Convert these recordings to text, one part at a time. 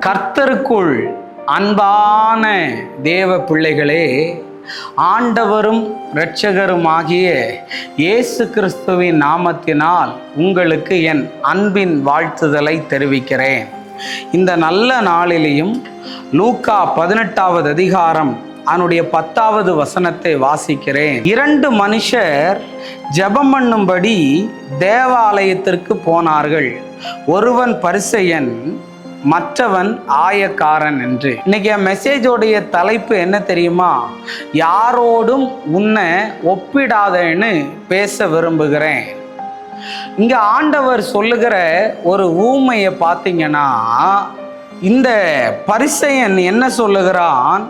கர்த்தருக்குள் அன்பான தேவ பிள்ளைகளே, ஆண்டவரும் இரட்சகருமாகிய இயேசு கிறிஸ்துவின் நாமத்தினால் உங்களுக்கு என் அன்பின் வாழ்த்துதலை தெரிவிக்கிறேன். இந்த நல்ல நாளிலேயும் லூக்கா 18வது அதிகாரம் அதனுடைய 10வது வசனத்தை வாசிக்கிறேன். 2 மனுஷர் ஜெபம் பண்ணும்படி தேவாலயத்திற்கு போனார்கள். ஒருவன் பரிசேயன், மற்றவன் ஆயக்காரன் என்று. இன்னைக்கு என் மெசேஜோடைய தலைப்பு என்ன தெரியுமா? யாரோடும் உன்னை ஒப்பிடாதேன்னு பேச விரும்புகிறேன். இங்க ஆண்டவர் சொல்லுகிற ஒரு ஊமையை பார்த்தீங்கன்னா, இந்த பரிசேயன் என்ன சொல்லுகிறான்?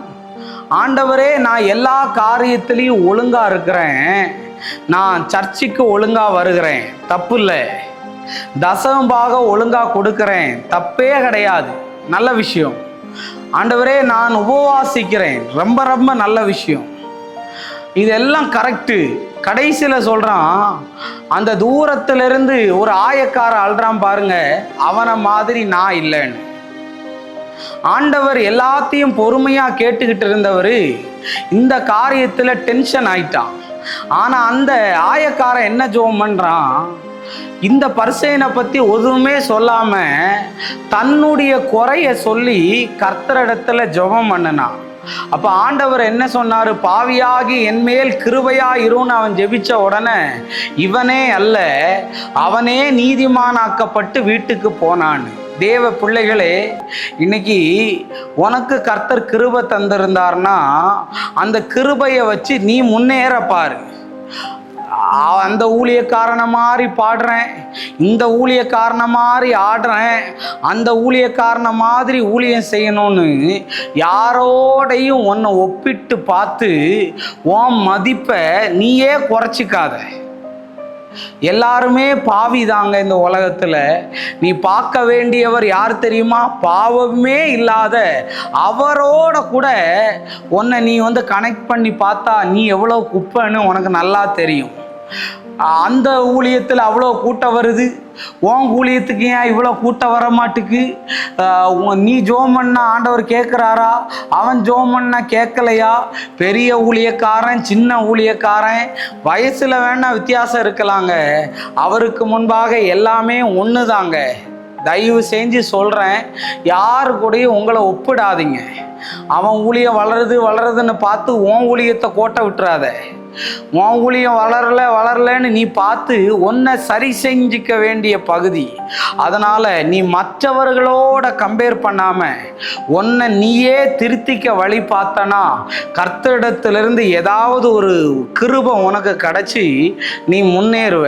ஆண்டவரே, நான் எல்லா காரியத்திலையும் ஒழுங்கா இருக்கிறேன், நான் சர்ச்சுக்கு ஒழுங்கா வருகிறேன், தப்பு இல்லை, தசமபாக ஒழுங்கா கொடுக்கிறேன், தப்பே கிடையாது, நல்ல விஷயம். ஆண்டவரே, நான் உபவாசிக்கிறேன், ரொம்ப ரொம்ப நல்ல விஷயம், இதெல்லாம் கரெக்டு. கடைசியில் சொல்றான், அந்த தூரத்திலிருந்து ஒரு ஆயக்கார அழுறான் பாருங்க, அவனை மாதிரி நான் இல்லைன்னு. ஆண்டவர் எல்லாத்தையும் பொறுமையா கேட்டுக்கிட்டு இருந்தவர் இந்த காரியத்துல டென்ஷன் ஆயிட்டான். ஆனா அந்த ஆயக்காரன் என்ன ஜெபம் பண்றான்? இந்த பரிசேயனை பத்தி எதுவுமே சொல்லாம தன்னுடைய குறைய சொல்லி கர்த்தரிடத்துல ஜெபம் பண்ணினான். அப்ப ஆண்டவர் என்ன சொன்னாரு? பாவியாகி என்மேல் கிருபையா இருன்னு அவன் ஜெபிச்ச உடனே இவனே அல்ல, அவனே நீதிமானாக்கப்பட்டு வீட்டுக்கு போனான்னு. தேவ பிள்ளைகளே, இன்னைக்கு உனக்கு கர்த்தர் கிருபை தந்திருந்தார்னா அந்த கிருபையை வச்சு நீ முன்னேற பாரு. அந்த ஊழியக்காரனை மாதிரி பாடுறேன், இந்த ஊழியக்காரனை மாதிரி ஆடுறேன், அந்த ஊழியக்காரனை மாதிரி ஊழியம் செய்யணும்னு யாரோடையும் உன்னை ஒப்பிட்டு பார்த்து உன் மதிப்பை நீயே குறைச்சிக்காத. எல்லாருமே பாவி தாங்க இந்த உலகத்துல. நீ பார்க்க வேண்டியவர் யார் தெரியுமா? பாவமே இல்லாத அவரோட கூட உன்னை நீ கனெக்ட் பண்ணி பார்த்தா நீ எவ்வளோ குப்பைன்னு உனக்கு நல்லா தெரியும். அந்த ஊழியத்தில் அவ்வளோ கூட்டம் வருது, உன் ஊழியத்துக்கு ஏன் இவ்வளோ கூட்டம் வர மாட்டுக்கு? நீ ஜெபம் பண்ணா ஆண்டவர் கேட்குறாரா? அவன் ஜெபம் பண்ணா கேட்கலையா? பெரிய ஊழியக்காரன், சின்ன ஊழியக்காரன், வயசில் வேணா வித்தியாசம் இருக்கலாங்க, அவருக்கு முன்பாக எல்லாமே ஒன்று தாங்க. தயவு செஞ்சு சொல்கிறேன், யாரு கூடயும் உங்களை ஒப்பிடாதீங்க. அவன் ஊழியம் வளருதுன்னு பார்த்து உன் ஊழியத்தை கோட்டை விட்டுறாத. உன் ஊழியம் வளரலன்னு நீ பார்த்து உன்னை சரி செஞ்சிக்க வேண்டிய பகுதி. அதனால நீ மற்றவர்களோட கம்பேர் பண்ணாம உன்னை நீயே திருத்திக்க வழி பார்த்தனா கர்த்தரிடத்திலிருந்து ஏதாவது ஒரு கிருபை உனக்கு கிடைச்சி நீ முன்னேறுவ.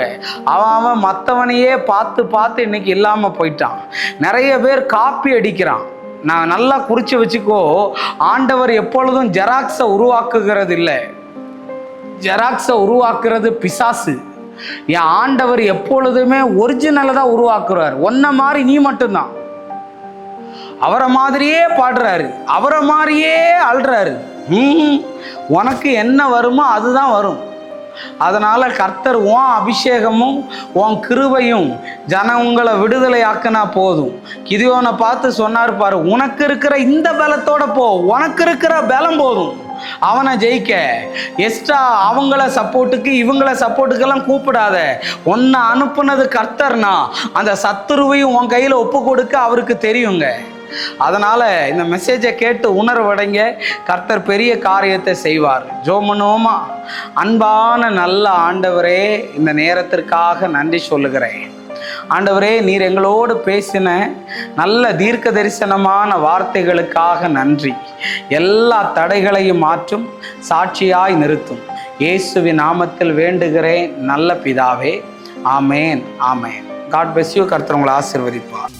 அவன் மற்றவனையே பார்த்து இன்னைக்கு இல்லாம போயிட்டான். நிறைய பேர் காப்பி அடிக்கிறான். நான் நல்லா குறிச்சு வச்சுக்கோ, ஆண்டவர் எப்பொழுதும் ஜெராக்ஸை உருவாக்குகிறது இல்லை, ஜெராக்ஸை உருவாக்குறது பிசாசு. என் ஆண்டவர் எப்பொழுதுமே ஒரிஜினலை தான் உருவாக்குறாரு. ஒன்ன மாதிரி நீ மட்டும்தான். அவரை மாதிரியே பாடுறாரு, அவரை மாதிரியே அழுறாரு. உனக்கு என்ன வருமோ அதுதான் வரும். அதனால கர்த்தர் உன் அபிஷேகமும் உன் கிருபையும் ஜனங்களை விடுதலை ஆக்கினா போதும். கிதியோனை பார்த்து சொன்னார் பாரு, உனக்கு இருக்கிற இந்த பலத்தோட போ, உனக்கு இருக்கிற பலம் போதும் அவனை ஜெயிக்க. எக்ஸ்ட்ரா அவங்கள சப்போர்ட்டுக்கு இவங்கள சப்போர்ட்டுக்கெல்லாம் கூப்பிடாத. உன்னை அனுப்புனது கர்த்தர்னா அந்த சத்துருவையும் உன் கையில் ஒப்பு கொடுக்க அவருக்கு தெரியுங்க. அதனால இந்த மெசேஜை கேட்டு உணர்வடைங்க, கர்த்தர் பெரிய காரியத்தை செய்வார். ஜெபம் பண்ணுவோமா? அன்பான நல்ல ஆண்டவரே, இந்த நேரத்திற்காக நன்றி சொல்லுகிறேன். ஆண்டவரே, நீர் எங்களோடு பேசின நல்ல தீர்க்க தரிசனமான வார்த்தைகளுக்காக நன்றி. எல்லா தடைகளையும் மாற்றும், சாட்சியாய் நிறுத்தும். இயேசுவின் நாமத்தில் வேண்டுகிறேன் நல்ல பிதாவே, ஆமேன், ஆமேன். God bless you. கர்த்தர் உங்களை ஆசீர்வதிப்பார்.